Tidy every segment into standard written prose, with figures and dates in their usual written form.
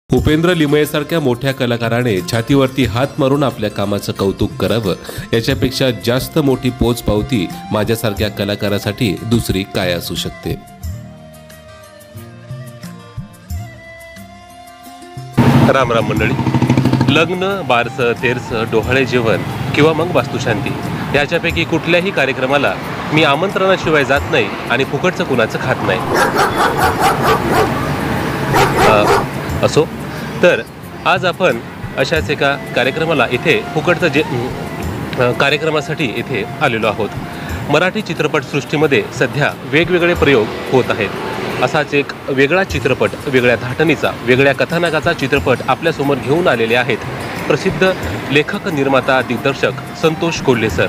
उपेंद्र लिमयेसारख्या मोठ्या कलाकाराने छातीवरती हात मारून आपल्या कामाचं कौतुक करावं याच्यापेक्षा जास्त मोठी पोचपावती माझ्यासारख्या कलाकारासाठी दुसरी काय असू शकते। राम राम मंडळी, लग्न, बारसं, तेरसं, डोहाळे जेवण किंवा मग वास्तुशांती याच्यापैकी कुठल्याही कार्यक्रमाला मी आमंत्रणाशिवाय जात नाही आणि फुकटचं कुणाचं खात नाही। असो तर आज आपण अशाच एका कार्यक्रमाला इथे फुकटचं कार्यक्रमासाठी इथे आलेलो आहोत। मराठी चित्रपटसृष्टीमध्ये सध्या वेगवेगळे प्रयोग होत आहेत। असाच एक वेगळा चित्रपट, वेगळ्या धाटणीचा, वेगळ्या कथानकाचा चित्रपट आपल्यासमोर घेऊन आलेले आहेत प्रसिद्ध लेखक, निर्माता, दिग्दर्शक संतोष कोल्हे सर।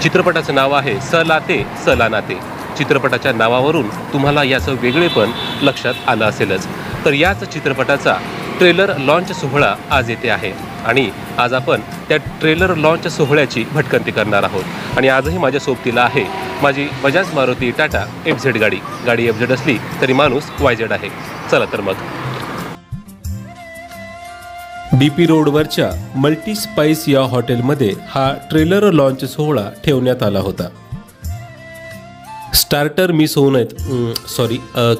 चित्रपटाचं नाव आहे सलाते सलानाते। चित्रपटाच्या नावावरून तुम्हाला याचं वेगळेपण लक्षात आलं असेलच। तर याच चित्रपटाचा ट्रेलर लॉन्च सोहळा आज येथे आहे आणि आज आपण त्या ट्रेलर लॉन्च सोहळ्याची भटकंती करणार आहोत। आणि आजही माझ्या सोबतीला आहे माझी बजाज मारुती टाटा FZ गाडी FZ असली तरी माणूस YZ आहे। चला तर मग DP रोडवरच्या मल्टी स्पाइस या हॉटेलमध्ये हा ट्रेलर लॉन्च सोहळा ठेवण्यात आला होता। स्टार्टर मिस होऊ नयेत,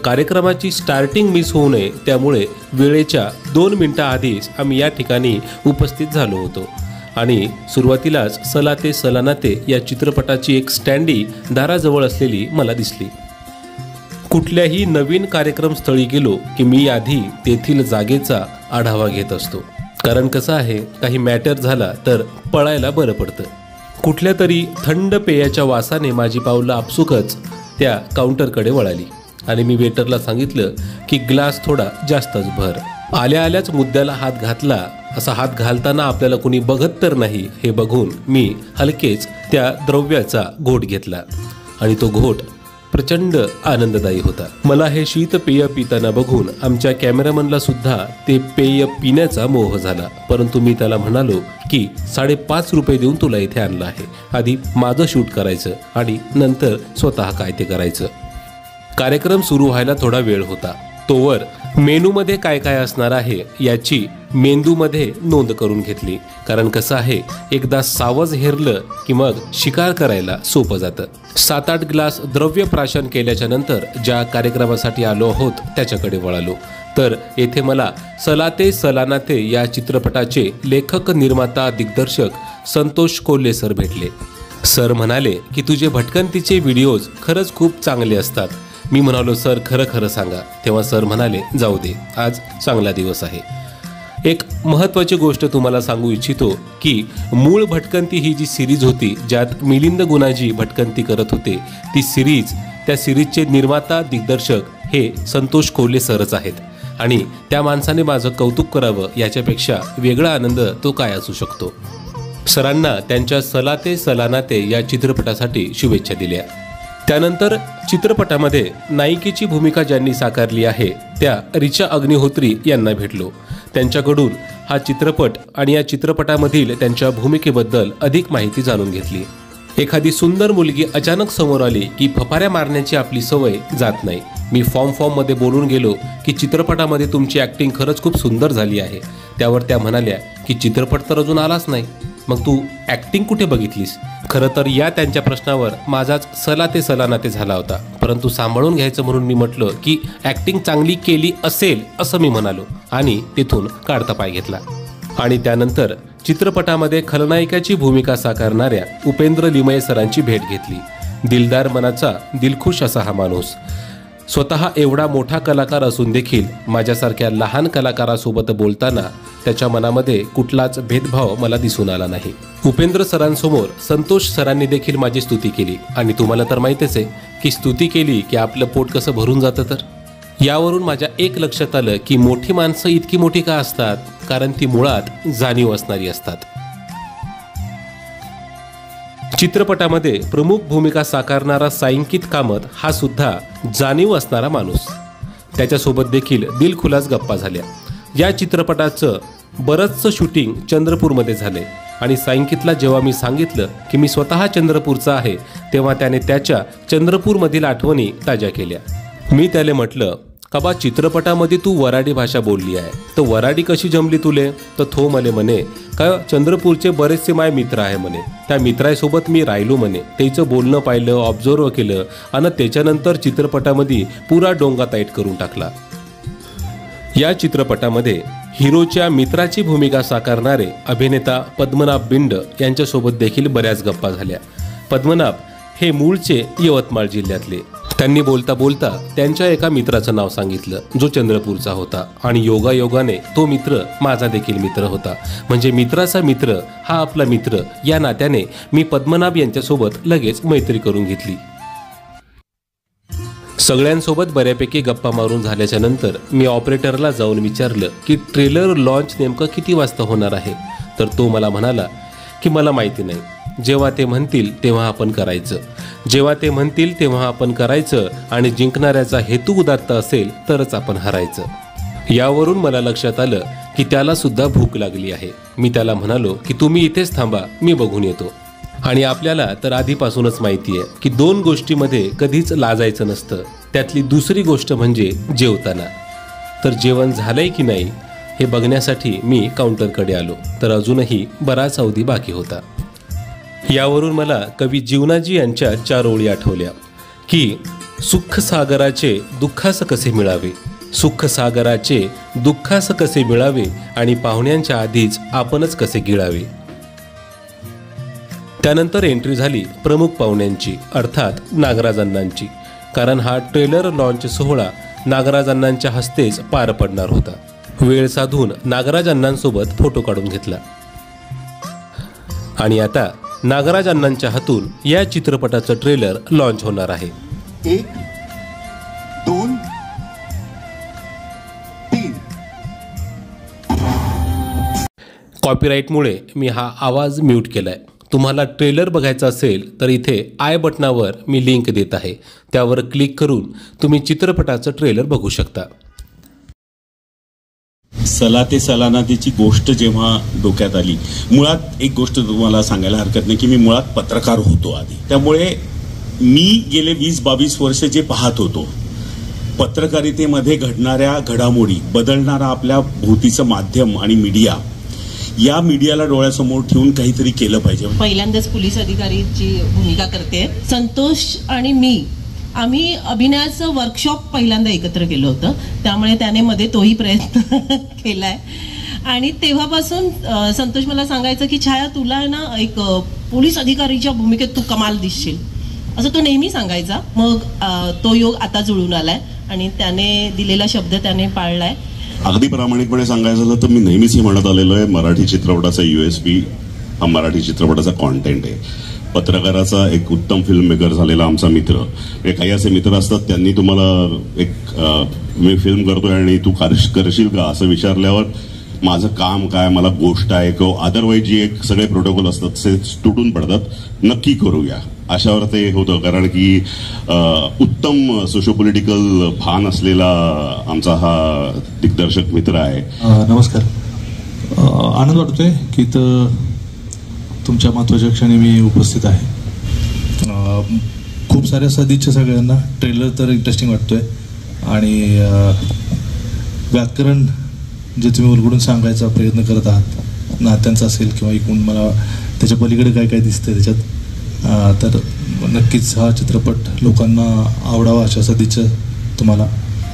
कार्यक्रमाची स्टार्टिंग मिस होऊ नये त्यामुळे वेळेच्या 2 मिनिटं आधीच आम्ही या ठिकाणी उपस्थित झालो होतो आणि सुरुवातीलाच सलाते सलानाते या चित्रपटाची एक स्टँडी दाराजवळ असलेली मला दिसली। कुठल्याही नवीन कार्यक्रमस्थळी गेलो की मी आधी तेथील जागेचा आढावा घेत असतो, कारण कसं आहे, काही मॅटर झाला तर पळायला बरं पडतं। कुठल्या तरी थंड पेयाच्या वासाने माझी पावलं आपसुकच त्या काउंटरकडे वळाली आणि मी वेटरला सांगितलं की ग्लास थोडा जास्तच भर। आल्या आल्याच मुद्द्याला हात घातला। असा हात घालताना आपल्याला कुणी बघत तर नाही हे बघून मी हलकेच त्या द्रव्याचा घोट घेतला आणि तो घोट प्रचंड आनंददायी होता। मला हे शीत पेय पिताना बघून आमच्या कॅमेरामनला सुद्धा ते पेय पिण्याचा मोह झाला, परंतु मी त्याला म्हणालो की 5.5 रुपये देऊन तुला इथे आणलं आहे, आधी माझं शूट करायचं आणि नंतर स्वतः काय ते करायचं। कार्यक्रम सुरू व्हायला थोडा वेळ होता, तोवर मेनूमध्ये काय काय असणार आहे याची मेंदूमध्ये नोंद करून घेतली, कारण कसं आहे, एकदा सावज हेरलं की मग शिकार करायला सोपं जातं। 7-8 ग्लास द्रव्य प्राशन केल्याच्या नंतर ज्या कार्यक्रमासाठी आलो आहोत त्याच्याकडे वळालो तर येथे मला सलाते सलानाते या चित्रपटाचे लेखक, निर्माता, दिग्दर्शक संतोष कोल्हे सर भेटले। सर म्हणाले की तुझे भटकंतीचे व्हिडिओज खरंच खूप चांगले असतात। मी म्हणालो सर खरं खरं सांगा। तेव्हा सर म्हणाले जाऊ दे, आज चांगला दिवस आहे। एक महत्त्वाची गोष्ट तुम्हाला सांगू इच्छितो की मूळ भटकंती ही जी सिरीज होती ज्यात मिलिंद गुणाजी भटकंती करत होते, ती सिरीज, त्या सिरीजचे निर्माता, दिग्दर्शक हे संतोष कोल्हे सरच आहेत आणि त्या माणसाने माझं कौतुक करावं याच्यापेक्षा वेगळा आनंद तो काय असू शकतो। सरांना त्यांच्या सलाते सलानाते या चित्रपटासाठी शुभेच्छा दिल्या। त्यानंतर चित्रपटामध्ये नायिकेची भूमिका ज्यांनी साकारली आहे त्या रिचा अग्निहोत्री यांना भेटलो। त्यांच्याकडून हा चित्रपट आणि या चित्रपटामधील त्यांच्या भूमिकेबद्दल अधिक माहिती जाणून घेतली। एखादी सुंदर मुलगी अचानक समोर आली की फपाऱ्या मारण्याची आपली सवय जात नाही। मी फॉर्ममध्ये बोलून गेलो की चित्रपटामध्ये तुमची ॲक्टिंग खरंच खूप सुंदर झाली आहे। त्यावर त्या म्हणाल्या की चित्रपट तर अजून आलाच नाही, मग तू ॲक्टिंग कुठे बघितलीस? खरं तर या त्यांच्या प्रश्नावर माझाच सलाते सलानाते झाला होता, परंतु सांभाळून घ्यायचं म्हणून मी म्हटलं की ॲक्टिंग चांगली केली असेल असं मी म्हणालो आणि तिथून काढता पाय घेतला। आणि त्यानंतर चित्रपटामध्ये खलनायिकाची भूमिका साकारणाऱ्या उपेंद्र लिमये सरांची भेट घेतली। दिलदार मनाचा, दिलखुश असा हा माणूस। स्वतः एवढा मोठा कलाकार असून देखील माझ्यासारख्या लहान कलाकारासोबत बोलताना त्याच्या मनामध्ये कुठलाच भेदभाव मला दिसून आला नाही। उपेंद्र सरांसमोर संतोष सरांनी देखील माझी स्तुती केली आणि तुम्हाला तर माहितीच आहे की स्तुती केली की आपलं पोट कसं भरून जातं। तर यावरून माझ्या एक लक्षात आलं की मोठी माणसं इतकी मोठी का असतात, कारण ती मुळात जाणीव असणारी असतात। चित्रपटामध्ये प्रमुख भूमिका साकारणारा सायंकित कामत हा सुद्धा जाणीव असणारा माणूस। त्याच्यासोबत देखील दिलखुलास गप्पा झाल्या। या चित्रपटाचं बरंचसं शूटिंग चंद्रपूरमध्ये झाले आणि सायंकितला जेव्हा मी सांगितलं की मी स्वतः चंद्रपूरचा आहे तेव्हा त्याने त्याच्या चंद्रपूरमधील आठवणी ताज्या केल्या। मी त्याला म्हटलं का बा चित्रपटामध्ये तू वराडी भाषा बोलली आहे, तर वराडी कशी जमली तुले? तर थो मले म्हणे का चंद्रपूरचे बरेचसे माय मित्र आहे म्हणे, त्या मित्रासोबत मी राहिलो म्हणे, त्याचं बोलणं पाहिलं, ऑब्झर्व केलं आणि त्याच्यानंतर चित्रपटामध्ये पुरा डोंगा ताईट करून टाकला. या चित्रपटामध्ये हिरोच्या मित्राची भूमिका साकारणारे अभिनेता पद्मनाभ बिंड यांच्यासोबत देखील बऱ्याच गप्पा झाल्या. पद्मनाभ हे मूळचे यवतमाळ जिल्ह्यातले. त्यांनी बोलता बोलता त्यांच्या एका मित्राचं नाव सांगितलं जो चंद्रपूरचा होता आणि योगायोगाने तो मित्र माझा देखील मित्र होता. म्हणजे मित्राचा मित्र हा आपला मित्र या नात्याने मी पद्मनाभ यांच्यासोबत लगेच मैत्री करून घेतली. सगळ्यांसोबत बऱ्यापैकी गप्पा मारून झाल्याच्या नंतर मी ऑपरेटरला जाऊन विचारलं की ट्रेलर लॉन्च नेमकं किती वाजता होणार आहे. तर तो मला म्हणाला की मला माहिती नाही, जेव्हा ते म्हणतील तेव्हा आपण करायचं, जेव्हा ते म्हणतील तेव्हा आपण करायचं आणि जिंकणाऱ्याचा हेतू उदात्त असेल तरच आपण हरायचं. यावरून मला लक्षात आलं की त्याला सुद्धा भूक लागली आहे. मी त्याला म्हणालो की तुम्ही इथेच थांबा, मी बघून येतो. आणि आपल्याला तर आधीपासूनच माहिती आहे की दोन गोष्टीमध्ये कधीच लाजायचं नसतं. त्यातली दुसरी गोष्ट म्हणजे जेवताना. तर जेवण झालंय की नाही हे बघण्यासाठी मी काउंटरकडे आलो, तर अजूनही बराच अवधी बाकी होता. यावरून मला कवी जीवनाजी यांच्या 4 ओळी आठवल्या की सुख सागराचे दुःखास कसे मिळावे, सुख सागराचे दुःखास कसे मिळावे आणि पाहुण्यांच्या आधीच आपणच कसे गिळावे. त्यानंतर एंट्री झाली प्रमुख पाहुण्यांची, अर्थात नागराजांनांची, कारण हा ट्रेलर लॉन्च सोहळा नागराजांनांच्या हस्तेच पार पडणार होता. वेळ साधून नागराजांनांसोबत फोटो काढून घेतला. आणि आता नागराजांनांच्या हातून या चित्रपटाचं ट्रेलर लॉन्च होणार आहे. 1 2 3. कॉपीराईटमुळे मी हा आवाज म्यूट केलाय. तुम्हाला ट्रेलर बघायचा असेल तर इथे आय बटनावर मी लिंक देत आहे, त्यावर क्लिक करून तुम्ही चित्रपटाचं ट्रेलर बघू शकता. सला ते सलानातीची गोष्ट जेव्हा डोक्यात आली, मुळात एक गोष्ट तुम्हाला सांगायला हरकत नाही की मी मुळात पत्रकार होतो आधी. त्यामुळे मी गेले 20-22 वर्ष जे पाहत होतो, पत्रकारितेमध्ये घडणाऱ्या घडामोडी, बदलणारा आपल्या भोवतीचं माध्यम आणि मीडिया, या मीडियाला डोळ्यासमोर ठेवून काहीतरी केलं पाहिजे. पहिल्यांदाच पोलीस अधिकारीची भूमिका करते. संतोष आणि मी आम्ही अभिनयाचं वर्कशॉप पहिल्यांदा एकत्र केलं होतं, त्यामुळे त्याने मध्ये तोही प्रयत्न केलाय. आणि तेव्हापासून संतोष मला सांगायचं की छाया तुला आहे ना एक पोलीस अधिकारीच्या भूमिकेत तू कमाल दिसशील, असं तो नेहमी सांगायचा. मग तो योग आता जुळून आलाय आणि त्याने दिलेला शब्द त्याने पाळलाय. अगदी प्रामाणिकपणे सांगायचं झालं तर मी नेहमीच हे म्हणत आलेलो आहे, मराठी चित्रपटाचा USP हा मराठी चित्रपटाचा कॉन्टेंट आहे. पत्रकाराचा एक उत्तम फिल्म मेकर झालेला आमचा मित्र, काही असे मित्र असतात त्यांनी तुम्हाला एक मी फिल्म करतोय आणि तू करशील का असं विचारल्यावर माझं काम काय, मला गोष्ट आहे किंवा अदरवाईज जी एक सगळे प्रोटोकॉल असतात ते तुटून पडतात, नक्की करूया अशावर ते होतं. कारण की उत्तम सोशोपॉलिटिकल भान असलेला आमचा हा दिग्दर्शक मित्र आहे. नमस्कार. आनंद वाटतोय की तुमच्या महत्त्वाच्या क्षणी मी उपस्थित आहे. खूप साऱ्या सदिच्छा सगळ्यांना. ट्रेलर तर इंटरेस्टिंग वाटतोय आणि व्याकरण जे तुम्ही उलगडून सांगायचा प्रयत्न करत आहात, नात्यांचा असेल किंवा एकूण मला त्याच्या पलीकडे काय काय दिसतंय त्याच्यात, तर नक्कीच हा चित्रपट लोकांना आवडावा अशा सदिच्छा तुम्हाला.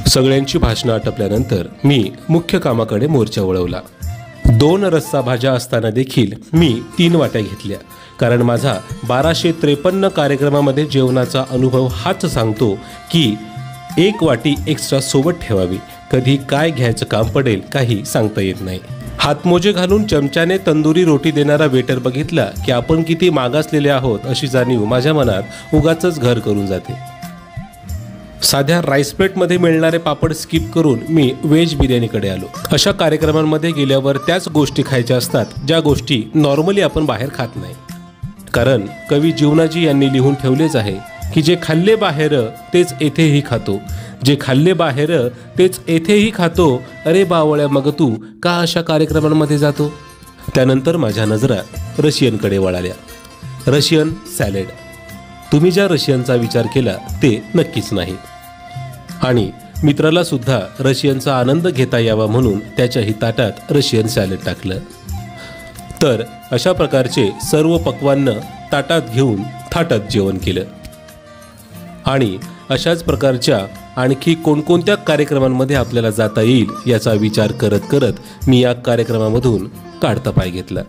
सगळ्यांची भाषणं आटपल्यानंतर मी मुख्य कामाकडे मोर्चा वळवला. 2 रस्सा भाज्या असताना देखील मी 3 वाट्या घेतल्या, कारण माझा 1253 कार्यक्रमामध्ये जेवणाचा अनुभव हाच सांगतो की 1 वाटी एक्स्ट्रा सोबत ठेवावी. कधी काय घ्यायचं काम पडेल काही सांगता येत नाही. हातमोजे घालून चमच्याने तंदुरी रोटी देणारा वेटर बघितला की आपण किती मागासलेले आहोत अशी जाणीव माझ्या मनात उगाचच घर करून जाते. साध्या राईस प्लेटमध्ये मिळणारे पापड स्किप करून मी व्हेज बिर्याणीकडे आलो. अशा कार्यक्रमांमध्ये गेल्यावर त्याच गोष्टी खायच्या असतात ज्या गोष्टी नॉर्मली आपण बाहेर खात नाही. कारण कवी जीवनाजी यांनी लिहून ठेवलेच आहे की जे खाल्ले बाहेर तेच येथेही खातो, जे खाल्ले बाहेर तेच येथेही खातो. अरे बावळ्या मग तू का अशा कार्यक्रमांमध्ये जातो. त्यानंतर माझ्या नजरा रशियनकडे वळाल्या. Russian salad. तुम्ही ज्या रशियनचा विचार केला ते नक्कीच नाही. आणि मित्राला सुद्धा रशियनचा आनंद घेता यावा म्हणून त्याच्याही ताटात रशियन सॅलड टाकलं. तर अशा प्रकारचे सर्व पक्वान्न ताटात घेऊन थाटात जेवण केलं. आणि अशाच प्रकारच्या आणखी कोणकोणत्या कार्यक्रमांमध्ये आपल्याला जाता येईल याचा विचार करत करत मी या कार्यक्रमामधून काढता पाय घेतला.